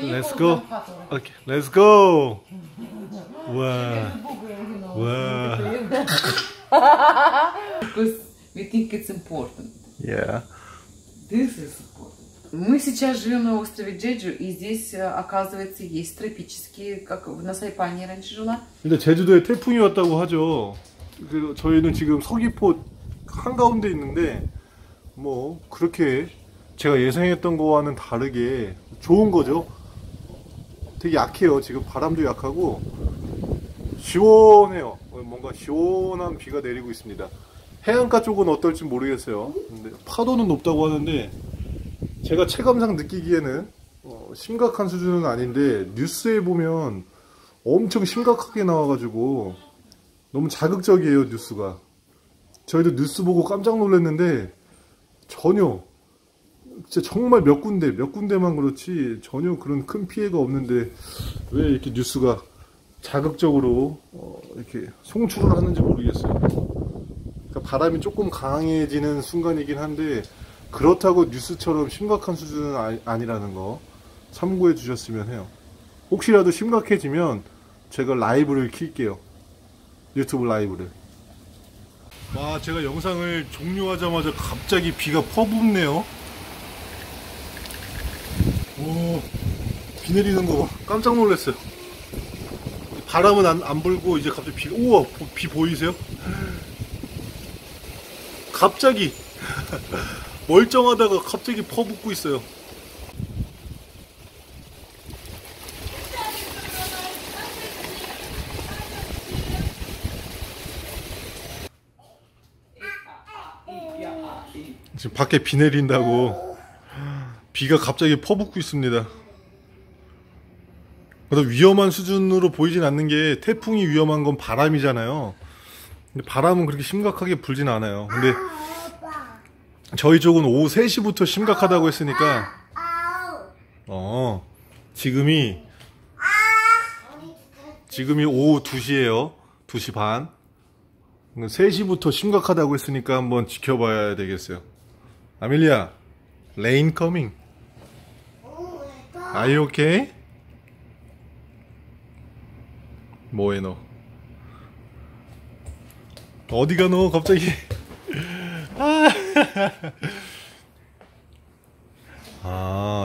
Let's go. Okay, let's go. Wow. Wow. Because we think it's important. Yeah. This is important. Мы сейчас живем на острове Джеджу, и здесь, оказывается, есть тропические, как на Сайпане раньше жила. 근데 제주도에 태풍이 왔다고 하죠. 그래서 저희는 지금 서귀포 한가운데 있는데 뭐 그렇게 제가 예상했던 거와는 다르게 좋은 거죠. 되게 약해요. 지금 바람도 약하고 시원해요. 뭔가 시원한 비가 내리고 있습니다. 해안가 쪽은 어떨지 모르겠어요. 근데 파도는 높다고 하는데 제가 체감상 느끼기에는 심각한 수준은 아닌데 뉴스에 보면 엄청 심각하게 나와가지고 너무 자극적이에요. 뉴스가. 저희도 뉴스 보고 깜짝 놀랐는데 전혀 진짜 정말 몇 군데만 그렇지 전혀 그런 큰 피해가 없는데 왜 이렇게 뉴스가 자극적으로 이렇게 송출을 하는지 모르겠어요. 그러니까 바람이 조금 강해지는 순간이긴 한데 그렇다고 뉴스처럼 심각한 수준은 아니라는 거 참고해 주셨으면 해요. 혹시라도 심각해지면 제가 라이브를 킬게요. 유튜브 라이브를. 와, 제가 영상을 종료하자마자 갑자기 비가 퍼붓네요. 오, 비 내리는 거 깜짝 놀랐어요. 바람은 안 불고 이제 갑자기 비가, 우와, 비 보이세요? 갑자기 멀쩡하다가 갑자기 퍼붓고 있어요. 지금 밖에 비 내린다고 비가 갑자기 퍼붓고 있습니다. 그래서 위험한 수준으로 보이진 않는 게 태풍이 위험한 건 바람이잖아요. 근데 바람은 그렇게 심각하게 불진 않아요. 근데 저희 쪽은 오후 3시부터 심각하다고 했으니까 지금이 오후 2시예요. 2시 반. 3시부터 심각하다고 했으니까 한번 지켜봐야 되겠어요. 아밀리아, rain coming. Are you okay? 뭐해 너? 어디가 너 갑자기?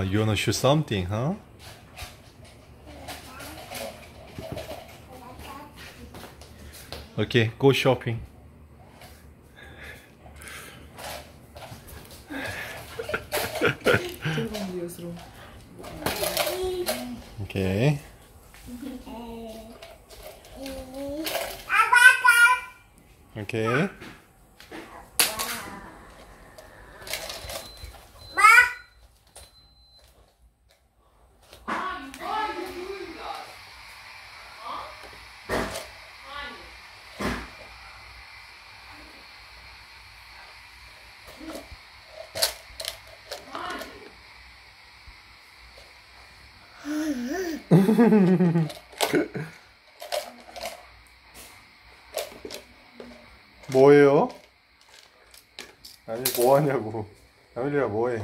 You wanna shoot something, huh? Okay, go shopping. Okay. Okay. 뭐예요? 아니 뭐하냐고. 아밀리아 뭐해?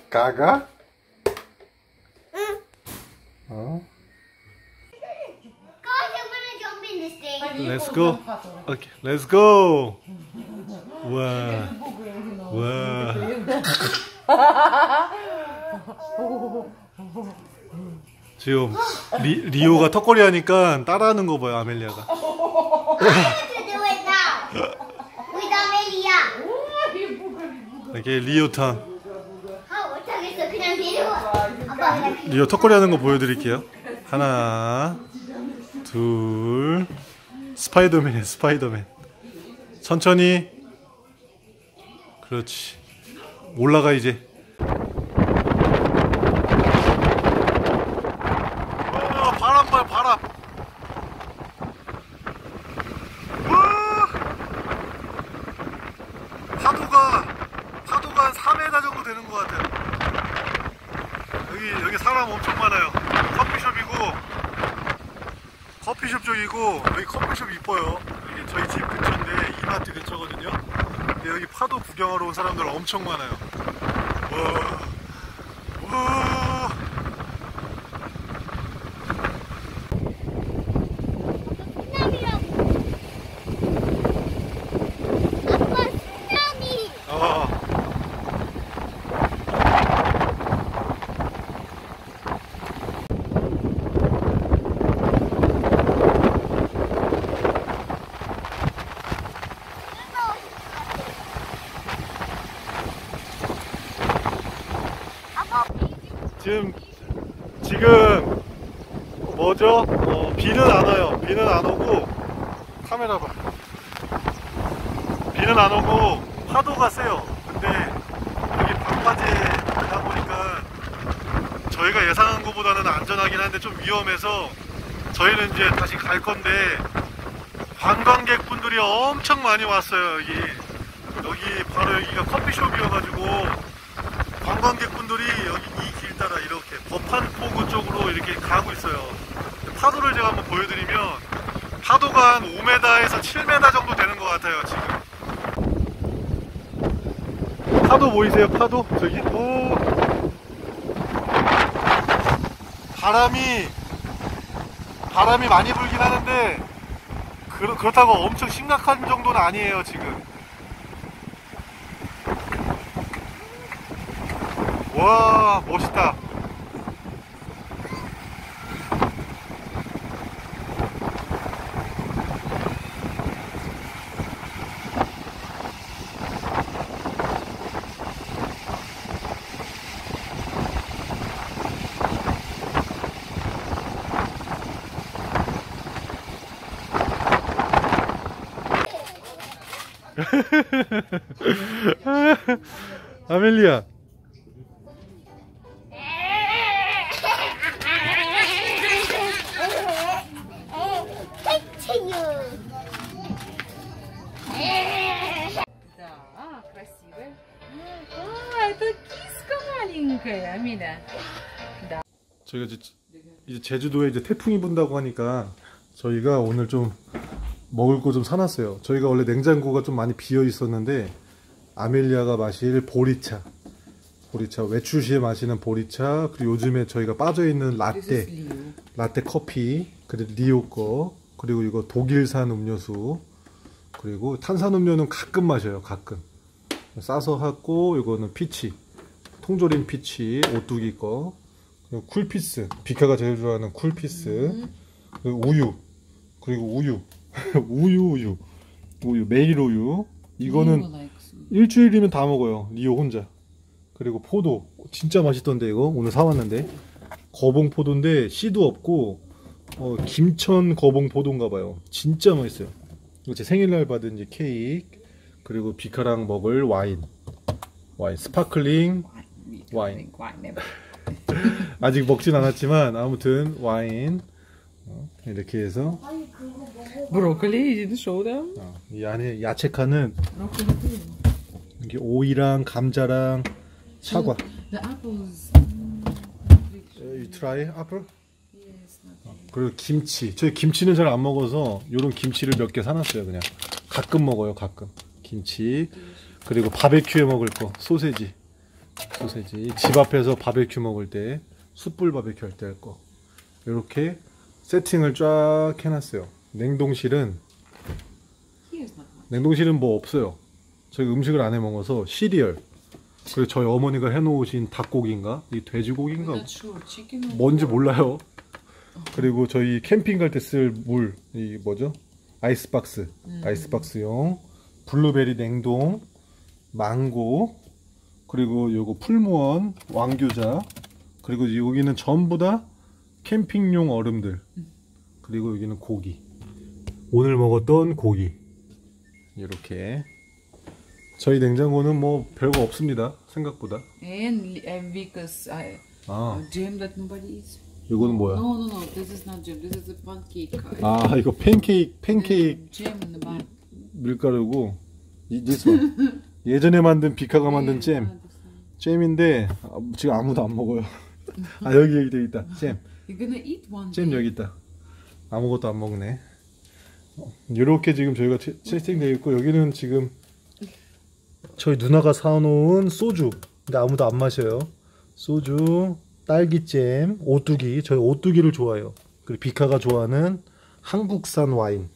가가? 응. Let's go. Okay, let's go. 와. 와. 지금 리오가 턱걸이 하니까 따라하는 거 봐요, 아멜리아가. 이렇게 리오 턴. 리오 턱걸이 하는 거 보여드릴게요. 하나, 둘. 스파이더맨이야, 스파이더맨. 천천히. 그렇지. 올라가 이제. 바람 봐요, 바람. 파도가 한 4m 정도 되는 것 같아요. 여기 사람 엄청 많아요. 커피숍 쪽이고, 여기 커피숍 이뻐요. 여기 저희 집 근처인데 이마트 근처거든요. 근데 여기 파도 구경하러 온 사람들 엄청 많아요. 와, 아빠 쓰나미. 지금 뭐죠? 비는 안 와요. 비는 안 오고 카메라 봐. 비는 안 오고 파도가 세요. 근데 여기 방파제다 보니까 저희가 예상한 것보다는 안전하긴 한데 좀 위험해서 저희는 이제 다시 갈 건데 관광객분들이 엄청 많이 왔어요. 여기 바로 여기가 커피숍이어가지고 관광객분들이 여기 이 길 따라 이렇게 법한포구 쪽으로 이렇게 가고 있어요. 파도를 제가 한번 보여드리면 파도가 한 5m에서 7m 정도 되는 것 같아요. 지금 파도 보이세요? 파도? 저기 오 바람이 많이 불긴 하는데 그렇다고 엄청 심각한 정도는 아니에요. 지금 와 멋있다. 아멜리아 Да, красивая. Это киска маленькая, Амиля. 저희가 이제 제주도에 이제 태풍이 분다고 하니까 저희가 오늘 좀 먹을 거 좀 사놨어요. 저희가 원래 냉장고가 좀 많이 비어 있었는데 아멜리아가 마실 보리차 외출 시에 마시는 보리차, 그리고 요즘에 저희가 빠져있는 라떼 커피, 그리고 리오 거, 그리고 이거 독일산 음료수, 그리고 탄산음료는 가끔 마셔요. 가끔 싸서 하고, 이거는 피치, 통조림 피치 오뚜기 거, 그리고 쿨피스, 비카가 제일 좋아하는 쿨피스, 그리고 우유 우유 매일 우유, 이거는 일주일이면 다 먹어요. 리오 혼자. 그리고 포도 진짜 맛있던데, 이거 오늘 사왔는데 거봉 포도인데 씨도 없고 김천 거봉 포도인가봐요. 진짜 맛있어요. 이거 제 생일날 받은 이제 케이크, 그리고 비카랑 먹을 와인 스파클링 와인. 아직 먹진 않았지만 아무튼 와인 이렇게 해서. Брокколи, иди show them. 이 안에 야채 칸은 이게 오이랑 감자랑 사과. The apples. You try apple? 그리고 김치. 저희 김치는 잘 안 먹어서 요런 김치를 몇 개 사놨어요. 그냥 가끔 먹어요. 가끔 김치. 그리고 바베큐에 먹을 거 소세지. 집 앞에서 바베큐 먹을 때, 숯불 바베큐 할 때 할 거. 이렇게 세팅을 쫙 해놨어요. 냉동실은 뭐 없어요. 저희 음식을 안 해 먹어서 시리얼, 그리고 저희 어머니가 해놓으신 닭고기인가? 이 돼지고기인가? 뭔지 몰라요. 그리고 저희 캠핑 갈 때 쓸 물, 이 뭐죠? 아이스박스용, 블루베리 냉동, 망고, 그리고 요거 풀무원, 왕규자, 그리고 여기는 전부 다 캠핑용 얼음들, 그리고 여기는 고기, 오늘 먹었던 고기. 이렇게 저희 냉장고는 뭐 별거 없습니다. 생각보다. And because jam that nobody eats. 이거는 뭐야? No, this is not jam. This is a pancake. 아, 이거 팬케이크 Jam in the bag. 밀가루고. This one. 예전에 만든 비카가 만든 잼인데 지금 아무도 안 먹어요. 아, 여기 돼 있다. 잼. You're gonna eat one. 잼 여기 있다. 아무것도 안 먹네. 이렇게 지금 저희가 세팅되어 있고, 여기는 지금 저희 누나가 사놓은 소주. 근데 아무도 안 마셔요. 소주, 딸기잼, 오뚜기. 저희 오뚜기를 좋아해요. 그리고 비카가 좋아하는 한국산 와인.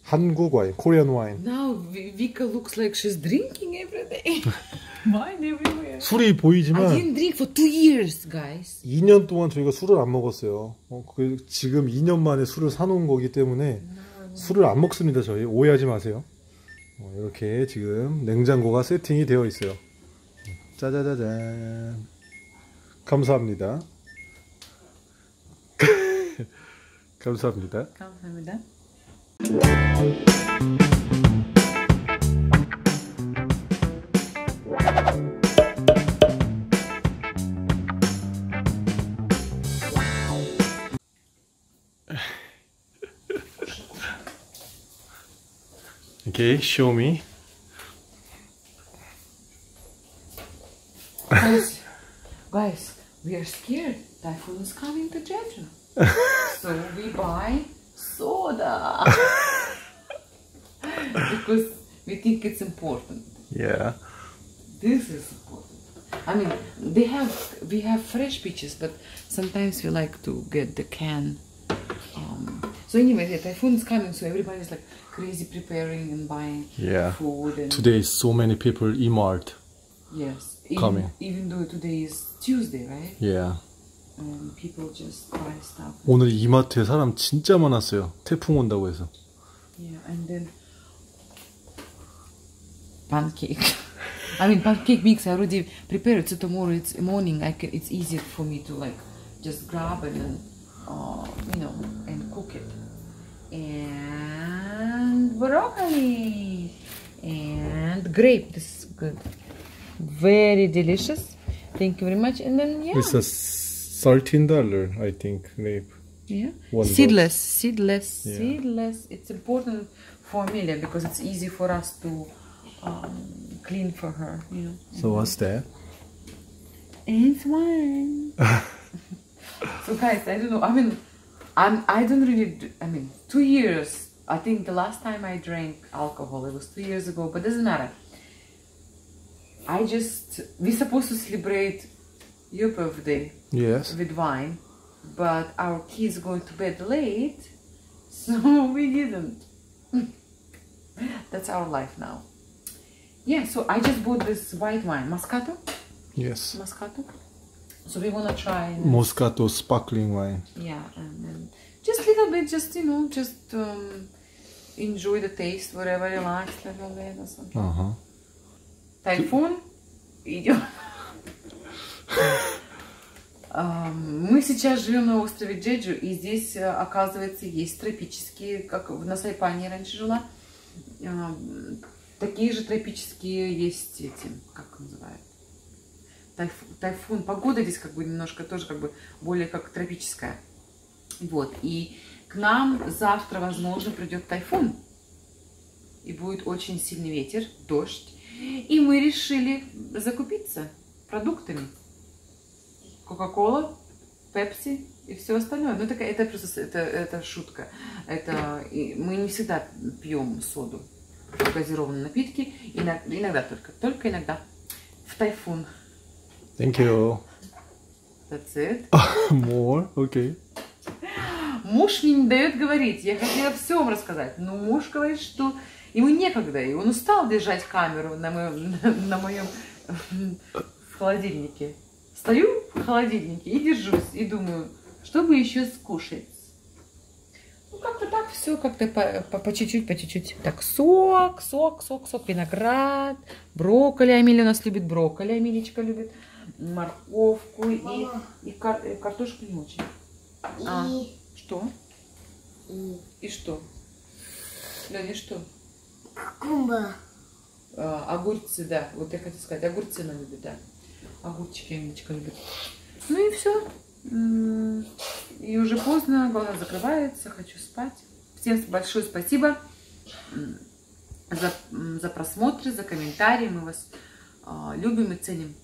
한국 와인, 코리안 와인. Now Vika looks like she's drinking every day. Wine everywhere. 술이 I 보이지만 didn't drink for 2 years, guys. 2년 동안 저희가 술을 안 먹었어요. 지금 2년 만에 술을 사놓은 거기 때문에 술을 안 먹습니다. 저희 오해하지 마세요. 이렇게 지금 냉장고가 세팅이 되어 있어요. 짜자자잔. 감사합니다. 감사합니다. 감사합니다. Okay, show me. Guys, we are scared. Typhoon is coming to Jeju. So we buy soda. Because we think it's important. Yeah. This is important. I mean, we have fresh peaches, but sometimes we like to get the can. So anyway, the typhoon is coming, so everybody's like crazy preparing and buying food. And Today so many people E-Mart. yes, coming. even though today is Tuesday, right? Yeah. And people just buy stuff. 오늘 이마트에 사람 진짜 많았어요. 태풍 온다고 해서. Yeah, and then pancake. I mean, pancake mix I already prepared. So tomorrow it's morning. It's easier for me to like just grab it and and cook it. And broccoli and grape. This is good. Very delicious. Thank you very much. And then It's a $13, I think, grape. Yeah. One Seedless. Yeah. Seedless. It's important for Amelia because it's easy for us to clean for her. So what's that? It's wine. So guys, I don't know. I mean, I don't really. I mean, 2 years. I think the last time I drank alcohol, it was 2 years ago. But doesn't matter. We're supposed to celebrate your birthday. Yes. With wine, but our kids going to bed late, so we didn't. That's our life now. Yeah, so I just bought this white wine, Moscato. Yes. Moscato. So we wanna try. Moscato sparkling wine. Yeah, and then just a little bit, just enjoy the taste, whatever you like, a little bit or something. Тайфун идет. Мы сейчас живем на острове Джеджу, и здесь, оказывается, есть тропические, как на Сайпане раньше жила, такие же тропические есть эти, как называют, тайфун. Погода здесь как бы немножко тоже как бы более как тропическая. Вот, и к нам завтра, возможно, придет тайфун, и будет очень сильный ветер, дождь, и мы решили закупиться продуктами. Кока-кола, пепси и все остальное. Ну, это просто это шутка. Мы не всегда пьем соду, газированные напитки. Иногда только иногда. В тайфун. Thank you. That's it. More? Okay. Муж мне не дает говорить. Я хотела все вам рассказать. Но муж говорит, что ему некогда. И он устал держать камеру на моем в холодильнике. Стою в холодильнике и держусь, и думаю, что бы еще скушать. Ну, как-то так все, как-то по чуть-чуть. Так, сок, виноград, брокколи. Амелия у нас любит брокколи, Амеличка любит морковку и картошку не очень. Что? И что? Леня, что? Кумба. Огурцы, да. Вот я хотела сказать, огурцы она любит, да. Огурчики Амеличка любит. Ну и все. И уже поздно, глаза закрываются, хочу спать. Всем большое спасибо за просмотры, за комментарии. Мы вас любим и ценим.